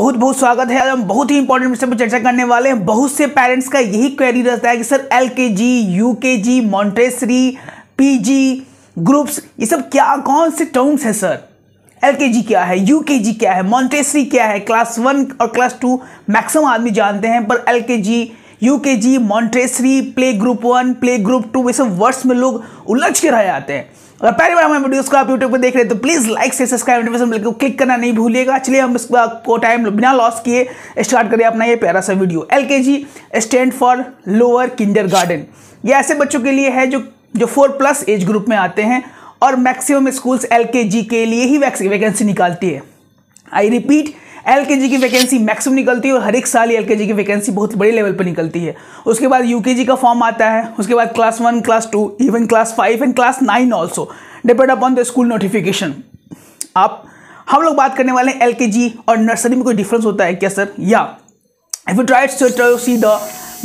बहुत बहुत स्वागत है। आज हम बहुत ही इंपॉर्टेंट विषय पर चर्चा करने वाले हैं। बहुत से पेरेंट्स का यही क्वेरी रहता है कि sir LKG, UKG, Montessori, PG, groups, ये सब क्या कौन से टर्म्स है सर? एलकेजी क्या है, यूकेजी क्या है, मॉन्टेसरी क्या है? क्लास 1 और क्लास 2 मैक्सिमम आदमी जानते हैं, पर LKG, UKG, Montessori, play group 1, play group 2, ये सब वर्ड्स में लोग उलझ के रह जाते हैं। अगर पहली बार हमारे वीडियोस को आप यूट्यूब पर देख रहे हैं तो प्लीज़ लाइक से सब्सक्राइब नोटिफिकेशन बेल को क्लिक करना नहीं भूलिएगा। चलिए हम इसको टाइम बिना लॉस किए स्टार्ट करें अपना ये प्यारा सा video. LKG stand for lower kindergarten. ये ऐसे बच्चों के लिए है जो 4+ एज ग्रुप में आते हैं और मैक्सिमम स्कूल्स एलकेजी के लिए ही वैकेंसी निकालती है। आई रिपीट, एलकेजी की वैकेंसी मैक्सिमम निकलती है और हर एक साल एलकेजी की वैकेंसी बहुत बड़े लेवल पर निकलती है। उसके बाद यूकेजी का फॉर्म आता है, उसके बाद class 1, class 2, even class 5 and class 9 also, depend upon the school notification. हम लोग बात करने वाले हैं एलकेजी और नर्सरी में कोई डिफरेंस होता है क्या सर? या if you try to see the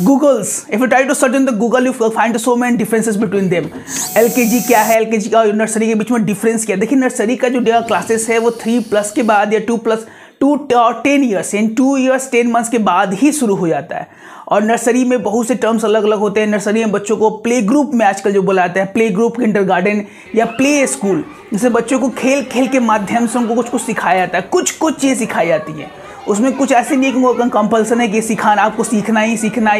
Googles, if you try to search in the Google, you find so many differences between them. LKG क्या है, LKG का नर्सरी के बीच में डिफरेंस क्या है? देखिए, नर्सरी का जो क्लासेस है वो 3+ के बाद या 2 और 10 ईयर्स यानी 2 ईयर्स 10 मंथ्स के बाद ही शुरू हो जाता है। और नर्सरी में बहुत से टर्म्स अलग अलग होते हैं। नर्सरी में बच्चों को प्ले ग्रुप में आजकल जो बुलाते हैं, प्ले ग्रुप, किंडरगार्टन या प्ले स्कूल, जिससे बच्चों को खेल खेल के माध्यम से उनको कुछ सिखाया जाता है, कुछ चीज़ सिखाई जाती है। उसमें कुछ ऐसे नहीं है कि कंपल्सन है कि सिखाना, आपको सीखना ही सीखना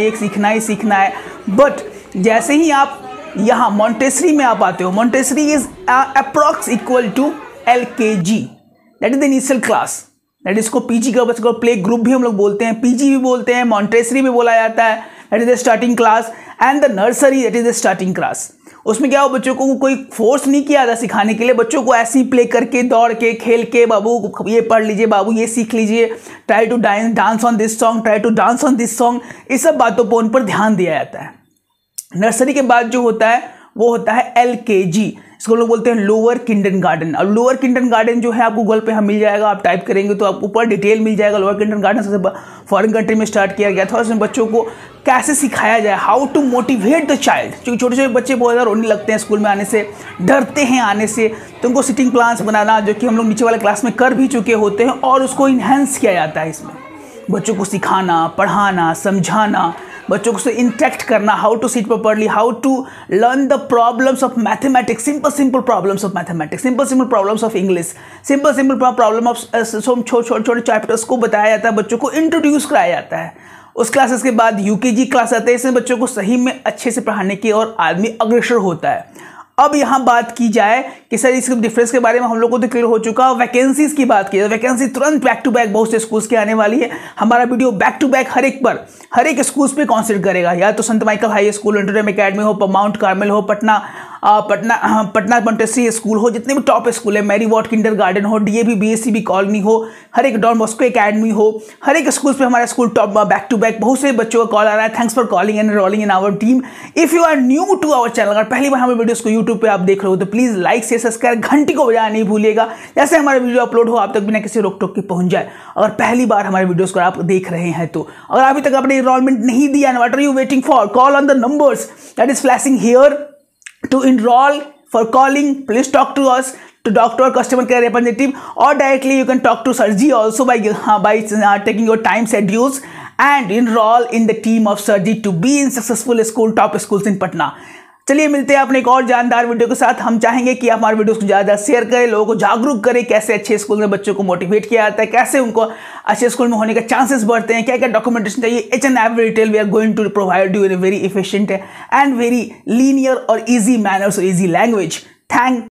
है। बट जैसे ही आप यहाँ मॉन्टेसरी में आप आते हो, Montessori is approx equal to LKG, that is the initial class. That इसको पीजी का बच्चों को प्ले ग्रुप भी हम लोग बोलते हैं, पीजी भी बोलते हैं, मॉन्टेसरी भी बोला जाता है, that is the starting class, and the nursery that is the starting class. उसमें क्या हो, बच्चों को कोई फोर्स नहीं किया जाता सिखाने के लिए, बच्चों को ऐसे ही प्ले करके, दौड़ के, खेल के, बाबू ये पढ़ लीजिए, बाबू ये सीख लीजिए, try to dance on this song, try to dance on this song, इस सब बातों पर उन पर ध्यान दिया जाता है। नर्सरी के बाद जो होता है वो होता है एलकेजी, इसको लोग बोलते हैं लोअर किंडरगार्टन। और लोअर किंडरगार्टन जो है आप गूगल पे मिल जाएगा, आप टाइप करेंगे तो आपको ऊपर डिटेल मिल जाएगा। लोअर किंडरगार्टन सबसे फॉरेन कंट्री में स्टार्ट किया गया था। उसमें बच्चों को कैसे सिखाया जाए, how to motivate the child. क्योंकि छोटे छोटे बच्चे बहुत ज़्यादा रोने लगते हैं स्कूल में आने से, डरते हैं आने से, तो उनको सिटिंग प्लान्स बनाना, जो कि हम लोग नीचे वाले क्लास में कर भी चुके होते हैं, और उसको इन्हेंस किया जाता है। इसमें बच्चों को सिखाना, पढ़ाना, समझाना, बच्चों को इंटरेक्ट करना, how to sit properly, how to learn the problems of mathematics, simple problems of mathematics, simple problems of English, simple problem of छोटे चैप्टर्स को बताया जाता है, बच्चों को इंट्रोड्यूस कराया जाता है। उस क्लासेस के बाद यूकेजी क्लास आते हैं, इसमें बच्चों को सही में अच्छे से पढ़ाने की और आदमी अग्रसर होता है। अब यहाँ बात की जाए कि सर इसके डिफरेंस के बारे में हम लोग को तो क्लियर हो चुका। वैकेंसीज की बात की, वैकेंसी तुरंत बैक टू बैक बहुत से स्कूल्स की आने वाली है। हमारा वीडियो बैक टू बैक हर एक स्कूल्स पे कॉन्सेंट्रेट करेगा, या तो संत माइकल हाई स्कूल, इंटरनेम अकेडमी हो, माउंट कार्मेल हो, पटना मॉन्टेसरी स्कूल हो, जितने भी टॉप स्कूल है, मैरी वॉट किंडरगार्टन हो, डीएवी बीएससीबी कॉलोनी हो, हर एक डॉन बॉस्को एकेडमी हो, हर एक स्कूल पे हमारा school top back to back बहुत से बच्चों का कॉल आ रहा है। Thanks for calling and enrolling in our team. If you are new to our channel, अगर पहली बार हमारे वीडियोस को यूट्यूब पे आप देख रहे हो तो प्लीज लाइक से सब्सक्राइब, घंटी को बजाना नहीं भूलिएगा, जैसे हमारे वीडियो अपलोड हो आप तक बिना किसी रोक टोक के पहुंच जाए। अगर पहली बार हमारे वीडियोस को आप देख रहे हैं तो अगर अभी तक आपने एनरोलमेंट नहीं दिया, what are you waiting for? Call on the numbers that is flashing here to enroll. For calling, please talk to us, to doctor, customer care representative, or directly you can talk to Sarji also by taking your time schedules and enroll in the team of Sarji to be in successful school, top schools in Patna. चलिए मिलते हैं अपने एक और जानदार video के साथ। हम चाहेंगे कि आप हमारे वीडियोस को ज़्यादा शेयर करें, लोगों को जागरूक करें, कैसे अच्छे स्कूल में बच्चों को मोटिवेट किया जाता है, कैसे उनको अच्छे स्कूल में होने के चांसेस बढ़ते हैं, क्या क्या डॉक्यूमेंटेशन चाहिए, each and every detail we are going to provide you in a very efficient and very linear or easy manners or easy language. Thank